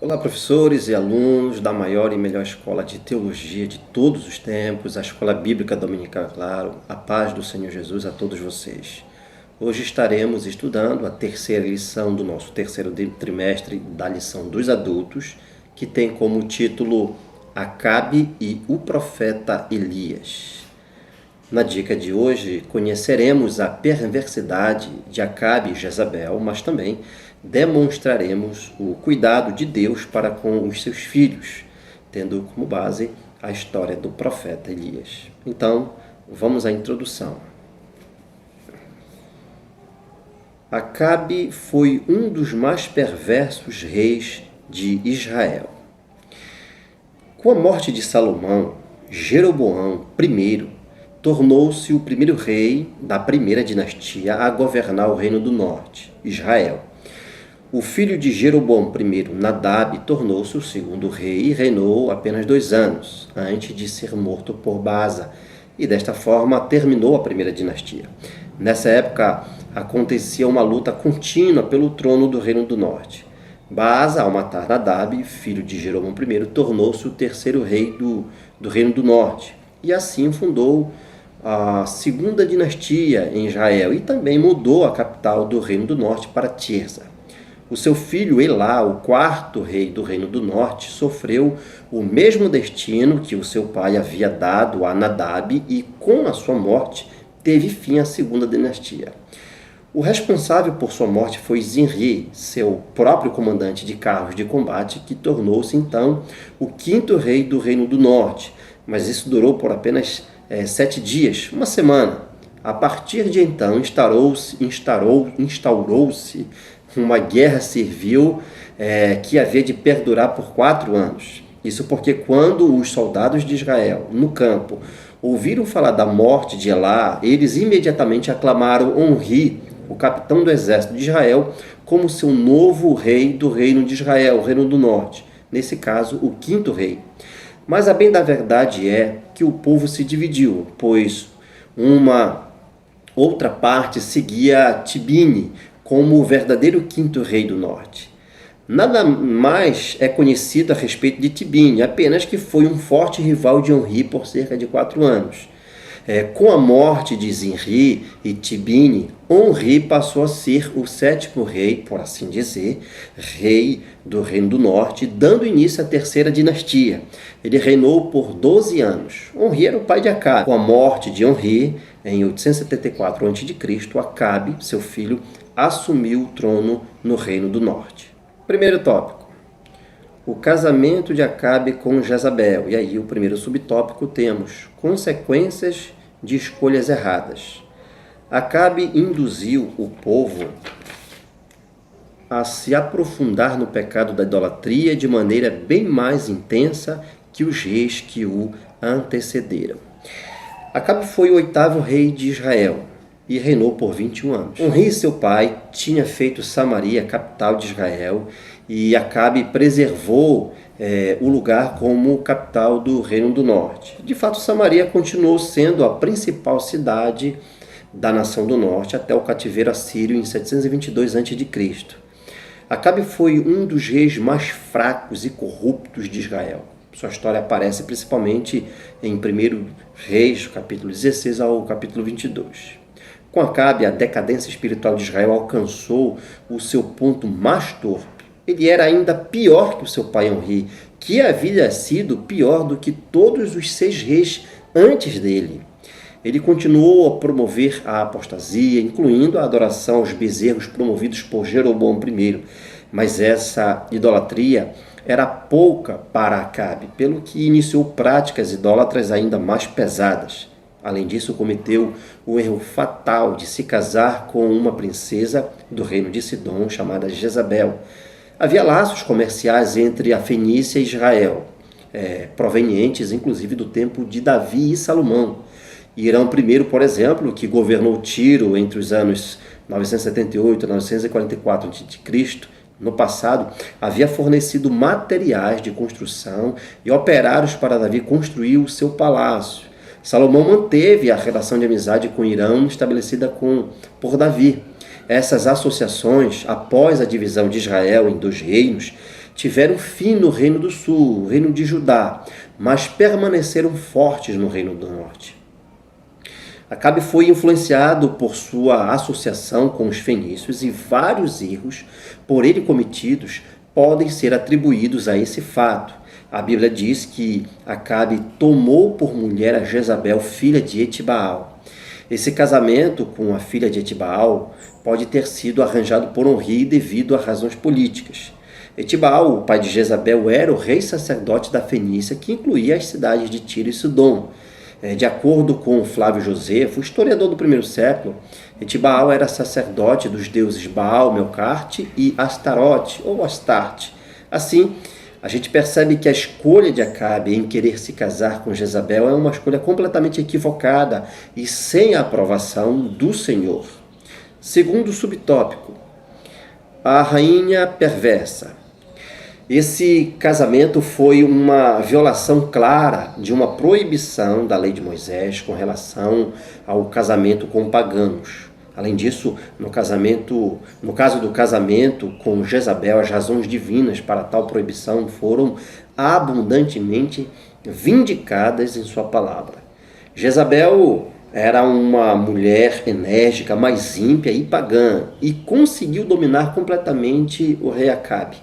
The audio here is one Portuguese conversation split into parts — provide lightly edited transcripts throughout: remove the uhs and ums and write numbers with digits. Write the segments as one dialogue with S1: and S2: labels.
S1: Olá, professores e alunos da maior e melhor escola de teologia de todos os tempos, a Escola Bíblica Dominical, claro. A paz do Senhor Jesus a todos vocês. Hoje estaremos estudando a terceira lição do nosso terceiro trimestre da lição dos adultos, que tem como título Acabe e o profeta Elias. Na dica de hoje, conheceremos a perversidade de Acabe e Jezabel, mas também demonstraremos o cuidado de Deus para com os seus filhos, tendo como base a história do profeta Elias. Então, vamos à introdução. Acabe foi um dos mais perversos reis de Israel. Com a morte de Salomão, Jeroboão I tornou-se o primeiro rei da primeira dinastia a governar o reino do norte, Israel. O filho de Jeroboão I, Nadab, tornou-se o segundo rei e reinou apenas 2 anos, antes de ser morto por Baasa, e desta forma terminou a primeira dinastia. Nessa época, acontecia uma luta contínua pelo trono do reino do norte. Baasa, ao matar Nadab, filho de Jeroboão I, tornou-se o terceiro rei do reino do norte, e assim fundou a segunda dinastia em Israel, e também mudou a capital do reino do norte para Tirza. O seu filho Elá, o quarto rei do reino do norte, sofreu o mesmo destino que o seu pai havia dado a Nadab e, com a sua morte, teve fim a segunda dinastia. O responsável por sua morte foi Zinri, seu próprio comandante de carros de combate, que tornou-se então o quinto rei do reino do norte, mas isso durou por apenas 7 dias, uma semana. A partir de então instaurou-se uma guerra civil que havia de perdurar por 4 anos. Isso porque quando os soldados de Israel, no campo, ouviram falar da morte de Elá, eles imediatamente aclamaram Onri, o capitão do exército de Israel, como seu novo rei do reino de Israel, o reino do norte. Nesse caso, o quinto rei. Mas a bem da verdade é que o povo se dividiu, pois uma outra parte seguia Tibni como o verdadeiro quinto rei do norte. Nada mais é conhecido a respeito de Tibni, apenas que foi um forte rival de Onri por cerca de 4 anos. Com a morte de Zinri e Tibni, Onri passou a ser o 7º rei, por assim dizer, rei do reino do norte, dando início à terceira dinastia. Ele reinou por 12 anos. Onri era o pai de Acabe. Com a morte de Onri, em 874 a.C., Acabe, seu filho, assumiu o trono no reino do norte. Primeiro tópico: o casamento de Acabe com Jezabel. E aí, o primeiro subtópico, temos consequências de escolhas erradas. Acabe induziu o povo a se aprofundar no pecado da idolatria de maneira bem mais intensa que os reis que o antecederam. Acabe foi o 8º rei de Israel e reinou por 21 anos. Onri, seu pai, tinha feito Samaria capital de Israel, e Acabe preservou o lugar como capital do reino do norte. De fato, Samaria continuou sendo a principal cidade da nação do norte até o cativeiro assírio em 722 a.C. Acabe foi um dos reis mais fracos e corruptos de Israel. Sua história aparece principalmente em 1 Reis, capítulo 16 ao capítulo 22. Com Acabe, a decadência espiritual de Israel alcançou o seu ponto mais torpe. Ele era ainda pior que o seu pai Onri, que havia sido pior do que todos os 6 reis antes dele. Ele continuou a promover a apostasia, incluindo a adoração aos bezerros promovidos por Jeroboão I. Mas essa idolatria era pouca para Acabe, pelo que iniciou práticas idólatras ainda mais pesadas. Além disso, cometeu o erro fatal de se casar com uma princesa do reino de Sidom chamada Jezabel. Havia laços comerciais entre a Fenícia e Israel, provenientes inclusive do tempo de Davi e Salomão. Irão I, por exemplo, que governou Tiro entre os anos 978 e 944 a.C., no passado, havia fornecido materiais de construção e operários para Davi construir o seu palácio. Salomão manteve a relação de amizade com Irão estabelecida por Davi. Essas associações, após a divisão de Israel em 2 reinos, tiveram fim no reino do sul, o reino de Judá, mas permaneceram fortes no reino do norte. Acabe foi influenciado por sua associação com os fenícios e vários erros por ele cometidos podem ser atribuídos a esse fato. A Bíblia diz que Acabe tomou por mulher a Jezabel, filha de Etibaal. Esse casamento com a filha de Etibaal pode ter sido arranjado por um rei devido a razões políticas. Etibaal, o pai de Jezabel, era o rei sacerdote da Fenícia, que incluía as cidades de Tiro e Sidom. De acordo com Flávio Josefo, historiador do primeiro século, Etibaal era sacerdote dos deuses Baal, Melcarte e Astarote, ou Astarte. Assim, a gente percebe que a escolha de Acabe em querer se casar com Jezabel é uma escolha completamente equivocada e sem a aprovação do Senhor. Segundo subtópico, a rainha perversa. Esse casamento foi uma violação clara de uma proibição da lei de Moisés com relação ao casamento com pagãos. Além disso, no caso do casamento com Jezabel, as razões divinas para tal proibição foram abundantemente vindicadas em sua palavra. Jezabel era uma mulher enérgica, mais ímpia e pagã, e conseguiu dominar completamente o rei Acabe.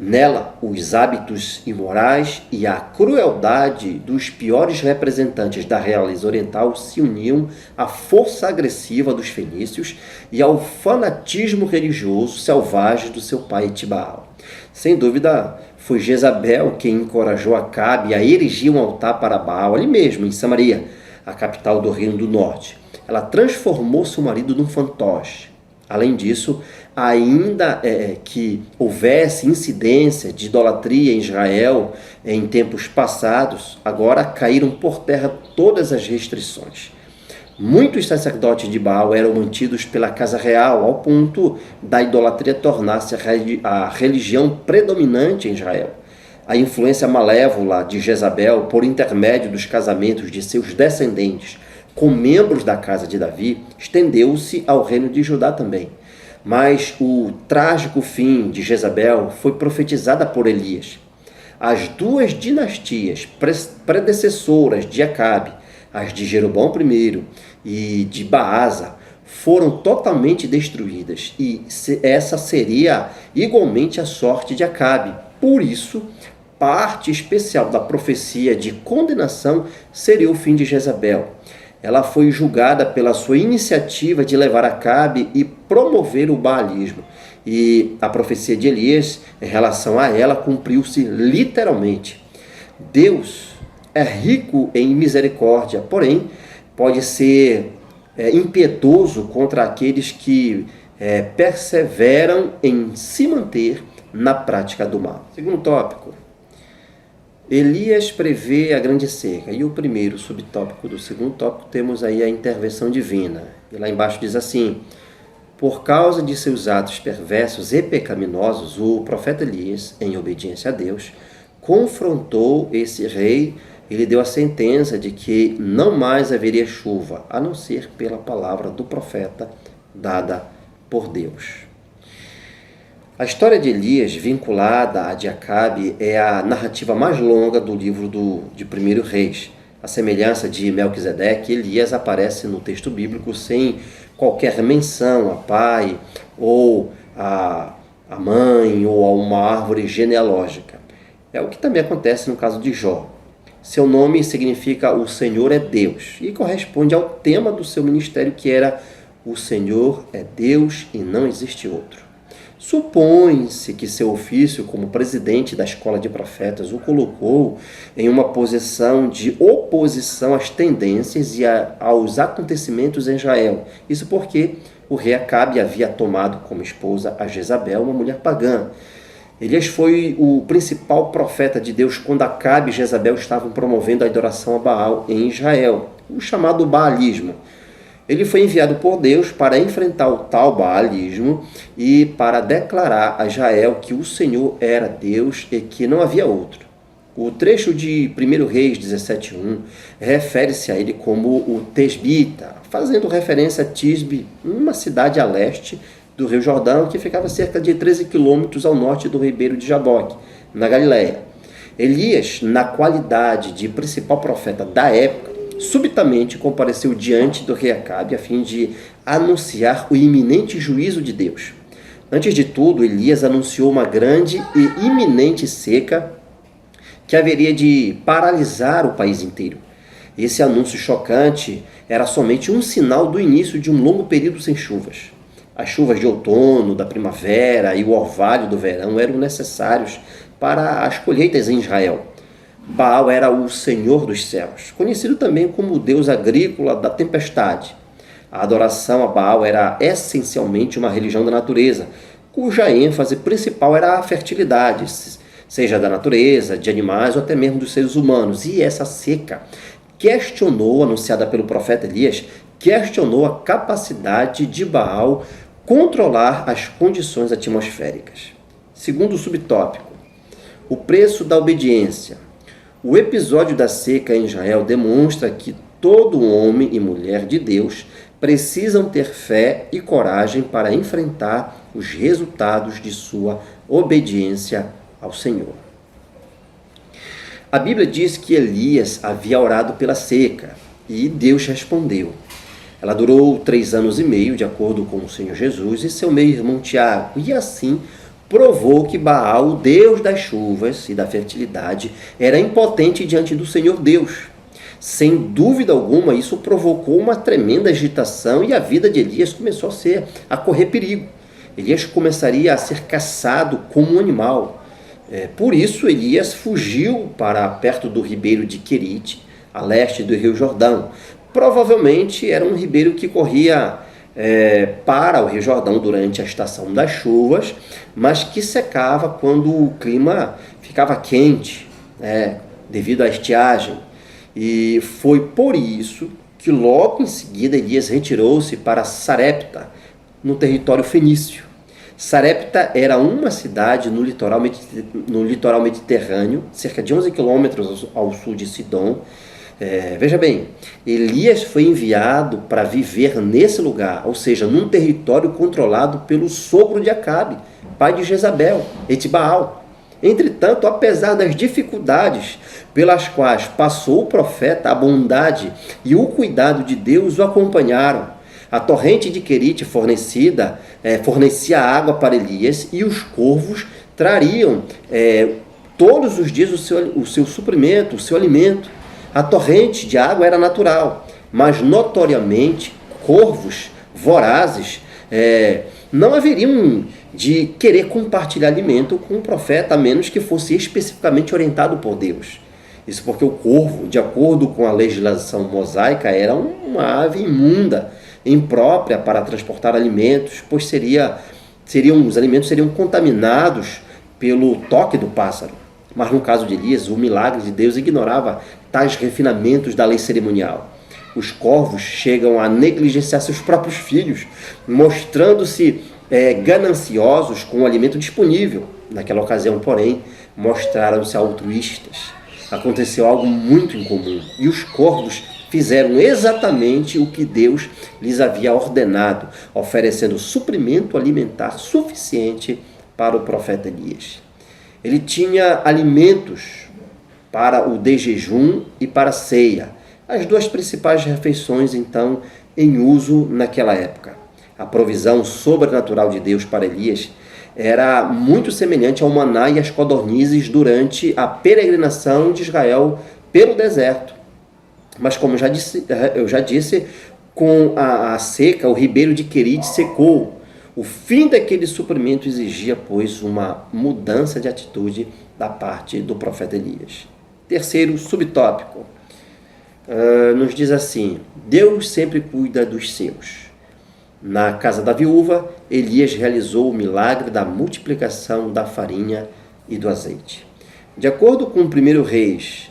S1: Nela, os hábitos imorais e a crueldade dos piores representantes da realeza oriental se uniam à força agressiva dos fenícios e ao fanatismo religioso selvagem do seu pai Etibaal. Sem dúvida, foi Jezabel quem encorajou Acabe a erigir um altar para Baal ali mesmo, em Samaria, a capital do Reino do Norte. Ela transformou seu marido num fantoche. Além disso, ainda que houvesse incidência de idolatria em Israel em tempos passados, agora caíram por terra todas as restrições. Muitos sacerdotes de Baal eram mantidos pela casa real, ao ponto da idolatria tornar-se a religião predominante em Israel. A influência malévola de Jezabel, por intermédio dos casamentos de seus descendentes com membros da casa de Davi, estendeu-se ao reino de Judá também. Mas o trágico fim de Jezabel foi profetizada por Elias. As duas dinastias predecessoras de Acabe, as de Jeroboão I e de Baasa, foram totalmente destruídas, e essa seria igualmente a sorte de Acabe. Por isso, parte especial da profecia de condenação seria o fim de Jezabel. Ela foi julgada pela sua iniciativa de levar Acabe e promover o baalismo. E a profecia de Elias em relação a ela cumpriu-se literalmente. Deus é rico em misericórdia, porém pode ser impiedoso contra aqueles que perseveram em se manter na prática do mal. Segundo tópico, Elias prevê a grande seca. E o primeiro subtópico do segundo tópico temos aí a intervenção divina. E lá embaixo diz assim: por causa de seus atos perversos e pecaminosos, o profeta Elias, em obediência a Deus, confrontou esse rei e lhe deu a sentença de que não mais haveria chuva, a não ser pela palavra do profeta dada por Deus. A história de Elias, vinculada à de Acabe, é a narrativa mais longa do livro de 1 Reis. A semelhança de Melquisedeque, Elias aparece no texto bíblico sem qualquer menção a pai, ou a mãe, ou a uma árvore genealógica. É o que também acontece no caso de Jó. Seu nome significa o Senhor é Deus, e corresponde ao tema do seu ministério, que era o Senhor é Deus e não existe outro. Supõe-se que seu ofício como presidente da escola de profetas o colocou em uma posição de oposição às tendências e aos acontecimentos em Israel. Isso porque o rei Acabe havia tomado como esposa a Jezabel, uma mulher pagã. Elias foi o principal profeta de Deus quando Acabe e Jezabel estavam promovendo a adoração a Baal em Israel, o chamado baalismo. Ele foi enviado por Deus para enfrentar o tal baalismo e para declarar a Israel que o Senhor era Deus e que não havia outro. O trecho de 1 Reis 17:1 refere-se a ele como o Tesbita, fazendo referência a Tisbe, uma cidade a leste do Rio Jordão, que ficava cerca de 13 quilômetros ao norte do ribeiro de Jaboque, na Galileia. Elias, na qualidade de principal profeta da época, subitamente compareceu diante do rei Acabe a fim de anunciar o iminente juízo de Deus. Antes de tudo, Elias anunciou uma grande e iminente seca que haveria de paralisar o país inteiro. Esse anúncio chocante era somente um sinal do início de um longo período sem chuvas. As chuvas de outono, da primavera e o orvalho do verão eram necessários para as colheitas em Israel. Baal era o Senhor dos céus, conhecido também como o Deus agrícola da tempestade. A adoração a Baal era essencialmente uma religião da natureza, cuja ênfase principal era a fertilidade, seja da natureza, de animais ou até mesmo dos seres humanos. E essa seca anunciada pelo profeta Elias, questionou a capacidade de Baal controlar as condições atmosféricas. Segundo subtópico, o preço da obediência. O episódio da seca em Israel demonstra que todo homem e mulher de Deus precisam ter fé e coragem para enfrentar os resultados de sua obediência ao Senhor. A Bíblia diz que Elias havia orado pela seca e Deus respondeu. Ela durou 3 anos e meio, de acordo com o Senhor Jesus e seu meio-irmão Tiago, e assim provou que Baal, o Deus das chuvas e da fertilidade, era impotente diante do Senhor Deus. Sem dúvida alguma, isso provocou uma tremenda agitação e a vida de Elias começou a correr perigo. Elias começaria a ser caçado como um animal. Por isso, Elias fugiu para perto do ribeiro de Querite, a leste do Rio Jordão. Provavelmente era um ribeiro que corria para o Rio Jordão durante a estação das chuvas, mas que secava quando o clima ficava quente, devido à estiagem. E foi por isso que logo em seguida Elias retirou-se para Sarepta, no território fenício. Sarepta era uma cidade no litoral mediterrâneo, cerca de 11 quilômetros ao sul de Sidom. Veja bem, Elias foi enviado para viver nesse lugar, ou seja, num território controlado pelo sogro de Acabe, pai de Jezabel, Etbaal. Entretanto, apesar das dificuldades pelas quais passou o profeta, a bondade e o cuidado de Deus o acompanharam. A torrente de Querite fornecia água para Elias e os corvos trariam todos os dias o seu suprimento, o seu alimento. A torrente de água era natural, mas notoriamente corvos vorazes não haveriam de querer compartilhar alimento com o profeta, a menos que fosse especificamente orientado por Deus. Isso porque o corvo, de acordo com a legislação mosaica, era uma ave imunda, imprópria para transportar alimentos, pois os alimentos seriam contaminados pelo toque do pássaro. Mas no caso de Elias, o milagre de Deus ignorava tais refinamentos da lei cerimonial. Os corvos chegam a negligenciar seus próprios filhos, mostrando-se gananciosos com o alimento disponível. Naquela ocasião, porém, mostraram-se altruístas. Aconteceu algo muito incomum, e os corvos fizeram exatamente o que Deus lhes havia ordenado, oferecendo suprimento alimentar suficiente para o profeta Elias. Ele tinha alimentos para o de jejum e para a ceia, as duas principais refeições, então, em uso naquela época. A provisão sobrenatural de Deus para Elias era muito semelhante ao maná e às codornizes durante a peregrinação de Israel pelo deserto. Mas como eu já disse, com a seca, o ribeiro de Querite secou. O fim daquele suprimento exigia, pois, uma mudança de atitude da parte do profeta Elias. Terceiro subtópico, nos diz assim: Deus sempre cuida dos seus. Na casa da viúva, Elias realizou o milagre da multiplicação da farinha e do azeite. De acordo com 1 Reis,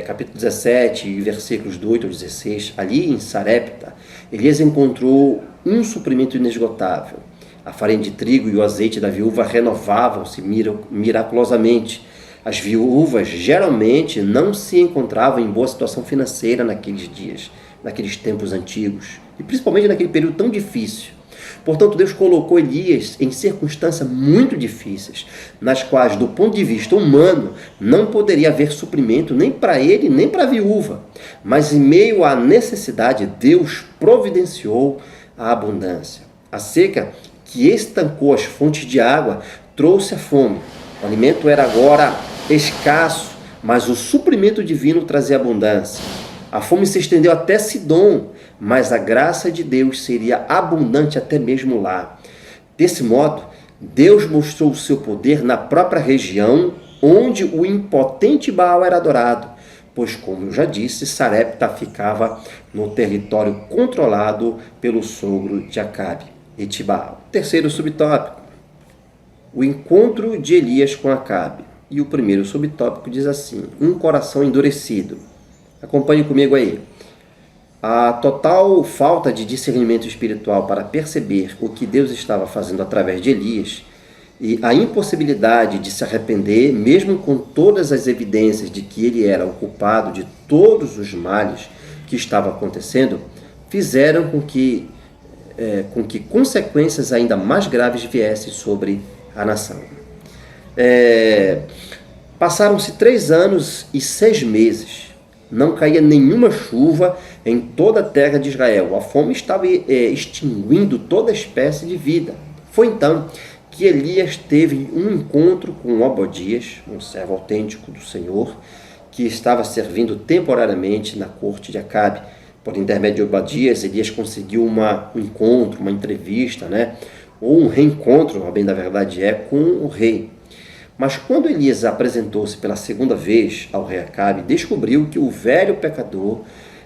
S1: capítulo 17, versículos do 8 ao 16, ali em Sarepta, Elias encontrou um suprimento inesgotável. A farinha de trigo e o azeite da viúva renovavam-se miraculosamente. As viúvas geralmente não se encontravam em boa situação financeira naqueles dias, naqueles tempos antigos, e principalmente naquele período tão difícil. Portanto, Deus colocou Elias em circunstâncias muito difíceis, nas quais, do ponto de vista humano, não poderia haver suprimento nem para ele, nem para a viúva. Mas em meio à necessidade, Deus providenciou a abundância. A seca que estancou as fontes de água trouxe a fome. O alimento era agora escasso, mas o suprimento divino trazia abundância. A fome se estendeu até Sidom, mas a graça de Deus seria abundante até mesmo lá. Desse modo, Deus mostrou o seu poder na própria região onde o impotente Baal era adorado, pois, como eu já disse, Sarepta ficava no território controlado pelo sogro de Acabe, Etibaal. Terceiro subtópico, o encontro de Elias com Acabe. E o primeiro subtópico diz assim: um coração endurecido. Acompanhe comigo aí. A total falta de discernimento espiritual para perceber o que Deus estava fazendo através de Elias e a impossibilidade de se arrepender, mesmo com todas as evidências de que ele era o culpado de todos os males que estavam acontecendo, fizeram com que consequências ainda mais graves viessem sobre a nação. Passaram-se 3 anos e 6 meses. Não caía nenhuma chuva em toda a terra de Israel. A fome estava extinguindo toda espécie de vida. Foi então que Elias teve um encontro com Obadias, um servo autêntico do Senhor, que estava servindo temporariamente na corte de Acabe. Por intermédio de Obadias, Elias conseguiu um encontro, uma entrevista, ou um reencontro, a bem da verdade com o rei. Mas quando Elias apresentou-se pela segunda vez ao rei Acabe, descobriu que o velho pecador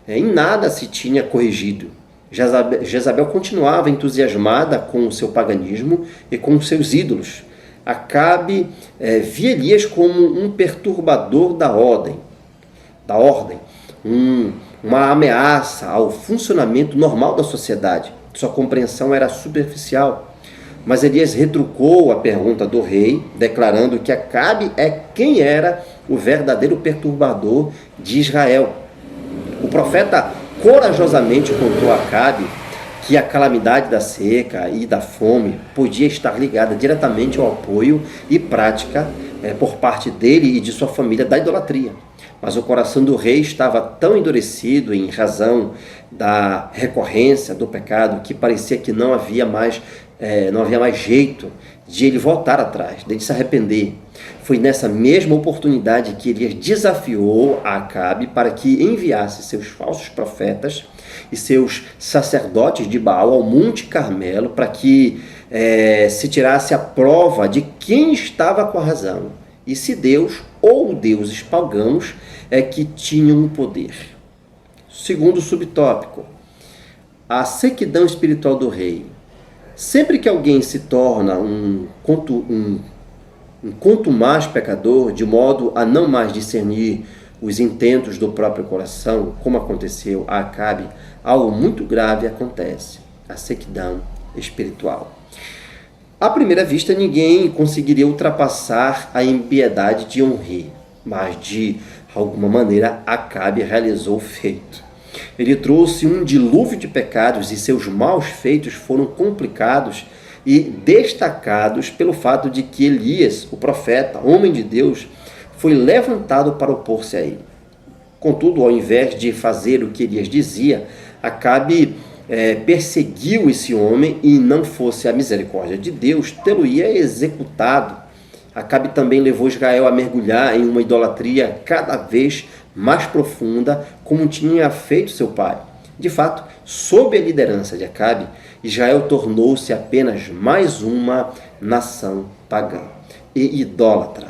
S1: em nada se tinha corrigido. Jezabel continuava entusiasmada com o seu paganismo e com os seus ídolos. Acabe via Elias como um perturbador da ordem, uma ameaça ao funcionamento normal da sociedade. Sua compreensão era superficial. Mas Elias retrucou a pergunta do rei, declarando que Acabe é quem era o verdadeiro perturbador de Israel. O profeta corajosamente contou a Acabe que a calamidade da seca e da fome podia estar ligada diretamente ao apoio e prática por parte dele e de sua família da idolatria. Mas o coração do rei estava tão endurecido em razão da recorrência do pecado que parecia que não havia mais jeito de ele voltar atrás, de ele se arrepender. Foi nessa mesma oportunidade que Elias desafiou a Acabe para que enviasse seus falsos profetas e seus sacerdotes de Baal ao Monte Carmelo para que se tirasse a prova de quem estava com a razão e se Deus ou deuses pagãos que tinham o poder. Segundo subtópico, a sequidão espiritual do rei. Sempre que alguém se torna um contumaz pecador, de modo a não mais discernir os intentos do próprio coração, como aconteceu a Acabe, algo muito grave acontece: a sequidão espiritual. À primeira vista, ninguém conseguiria ultrapassar a impiedade de Onri, mas de alguma maneira Acabe realizou o feito. Ele trouxe um dilúvio de pecados e seus maus feitos foram complicados e destacados pelo fato de que Elias, o profeta, homem de Deus, foi levantado para opor-se a ele. Contudo, ao invés de fazer o que Elias dizia, Acabe perseguiu esse homem e, não fosse a misericórdia de Deus, tê-lo-ia executado. Acabe também levou Israel a mergulhar em uma idolatria cada vez mais profunda, como tinha feito seu pai. De fato, sob a liderança de Acabe, Israel tornou-se apenas mais uma nação pagã e idólatra.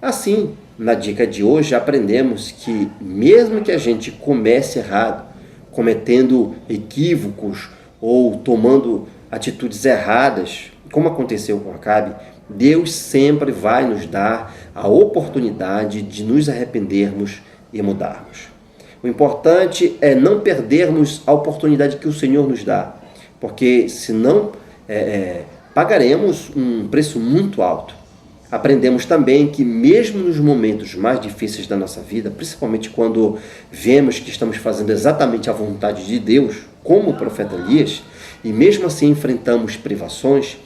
S1: Assim, na dica de hoje, aprendemos que mesmo que a gente comece errado, cometendo equívocos ou tomando atitudes erradas, como aconteceu com Acabe, Deus sempre vai nos dar a oportunidade de nos arrependermos e mudarmos. O importante é não perdermos a oportunidade que o Senhor nos dá, porque senão pagaremos um preço muito alto. Aprendemos também que mesmo nos momentos mais difíceis da nossa vida, principalmente quando vemos que estamos fazendo exatamente a vontade de Deus, como o profeta Elias, e mesmo assim enfrentamos privações,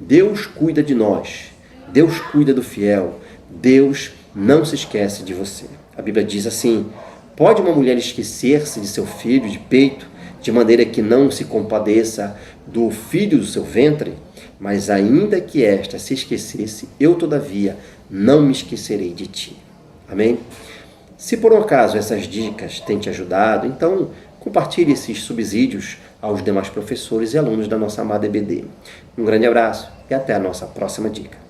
S1: Deus cuida de nós, Deus cuida do fiel, Deus não se esquece de você. A Bíblia diz assim: pode uma mulher esquecer-se de seu filho de peito, de maneira que não se compadeça do filho do seu ventre? Mas ainda que esta se esquecesse, eu todavia não me esquecerei de ti. Amém? Se por um acaso essas dicas têm te ajudado, então compartilhe esses subsídios aos demais professores e alunos da nossa amada EBD. Um grande abraço e até a nossa próxima dica.